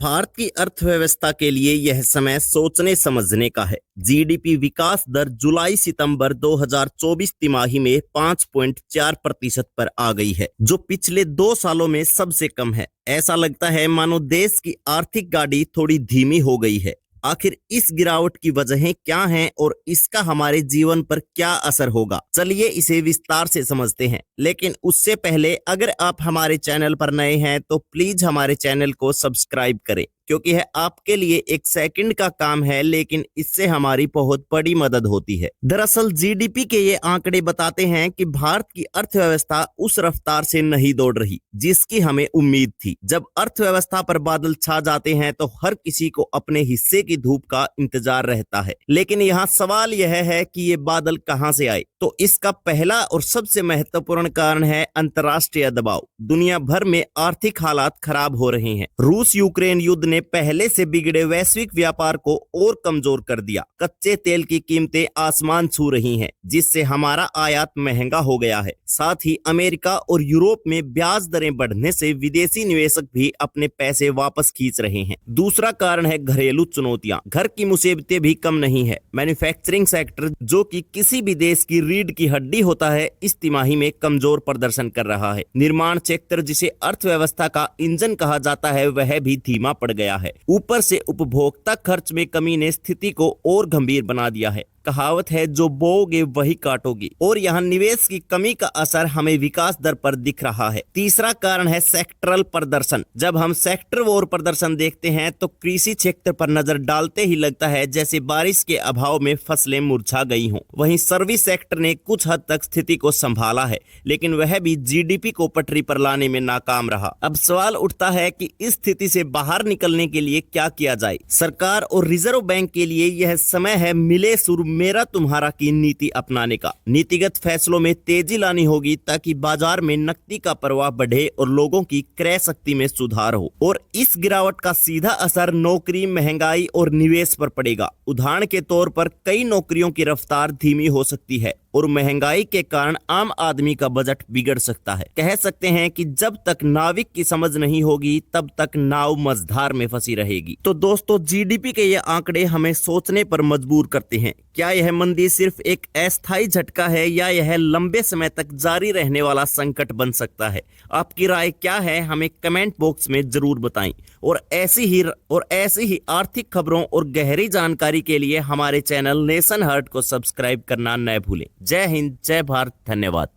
भारत की अर्थव्यवस्था के लिए यह समय सोचने समझने का है। जीडीपी विकास दर जुलाई सितंबर 2024 तिमाही में 5.4% पर आ गई है, जो पिछले 2 सालों में सबसे कम है। ऐसा लगता है मानो देश की आर्थिक गाड़ी थोड़ी धीमी हो गई है। आखिर इस गिरावट की वजहें क्या हैं और इसका हमारे जीवन पर क्या असर होगा, चलिए इसे विस्तार से समझते हैं। लेकिन उससे पहले अगर आप हमारे चैनल पर नए हैं तो प्लीज हमारे चैनल को सब्सक्राइब करें, क्योंकि यह आपके लिए 1 सेकंड का काम है, लेकिन इससे हमारी बहुत बड़ी मदद होती है। दरअसल जीडीपी के ये आंकड़े बताते हैं कि भारत की अर्थव्यवस्था उस रफ्तार से नहीं दौड़ रही जिसकी हमें उम्मीद थी। जब अर्थव्यवस्था पर बादल छा जाते हैं तो हर किसी को अपने हिस्से की धूप का इंतजार रहता है, लेकिन यहाँ सवाल यह है कि ये बादल कहाँ से आए। तो इसका पहला और सबसे महत्वपूर्ण कारण है अंतर्राष्ट्रीय दबाव। दुनिया भर में आर्थिक हालात खराब हो रहे हैं। रूस यूक्रेन युद्ध ने पहले से बिगड़े वैश्विक व्यापार को और कमजोर कर दिया। कच्चे तेल की कीमतें आसमान छू रही हैं, जिससे हमारा आयात महंगा हो गया है। साथ ही अमेरिका और यूरोप में ब्याज दरें बढ़ने से विदेशी निवेशक भी अपने पैसे वापस खींच रहे हैं। दूसरा कारण है घरेलू चुनौतियां। घर की मुसीबतें भी कम नहीं है। मैन्युफैक्चरिंग सेक्टर, जो कि किसी भी देश की रीढ़ की हड्डी होता है, इस तिमाही में कमजोर प्रदर्शन कर रहा है। निर्माण क्षेत्र, जिसे अर्थव्यवस्था का इंजन कहा जाता है, वह भी धीमा पड़ गया है। ऊपर से उपभोक्ता खर्च में कमी ने स्थिति को और गंभीर बना दिया है। कहावत है, जो बोओगे वही काटोगे, और यहाँ निवेश की कमी का असर हमें विकास दर पर दिख रहा है। तीसरा कारण है सेक्टरल प्रदर्शन। जब हम सेक्टर वार प्रदर्शन देखते हैं तो कृषि क्षेत्र पर नजर डालते ही लगता है जैसे बारिश के अभाव में फसलें मुरझा गई हों। वहीं सर्विस सेक्टर ने कुछ हद तक स्थिति को संभाला है, लेकिन वह भी जीडीपी को पटरी पर लाने में नाकाम रहा। अब सवाल उठता है कि इस स्थिति से बाहर निकलने के लिए क्या किया जाए। सरकार और रिजर्व बैंक के लिए यह समय है मिले सुर मेरा तुम्हारा की नीति अपनाने का। नीतिगत फैसलों में तेजी लानी होगी ताकि बाजार में नकदी का प्रवाह बढ़े और लोगों की क्रय शक्ति में सुधार हो। और इस गिरावट का सीधा असर नौकरी, महंगाई और निवेश पर पड़ेगा। उदाहरण के तौर पर कई नौकरियों की रफ्तार धीमी हो सकती है और महंगाई के कारण आम आदमी का बजट बिगड़ सकता है। कह सकते हैं कि जब तक नाविक की समझ नहीं होगी तब तक नाव मझधार में फंसी रहेगी। तो दोस्तों, जीडीपी के ये आंकड़े हमें सोचने पर मजबूर करते हैं। क्या यह मंदी सिर्फ एक अस्थायी झटका है या यह लंबे समय तक जारी रहने वाला संकट बन सकता है? आपकी राय क्या है, हमें कमेंट बॉक्स में जरूर बताएं। और ऐसी ही आर्थिक खबरों और गहरी जानकारी के लिए हमारे चैनल नेशन हर्ट को सब्सक्राइब करना न भूलें। जय हिंद, जय भारत, धन्यवाद।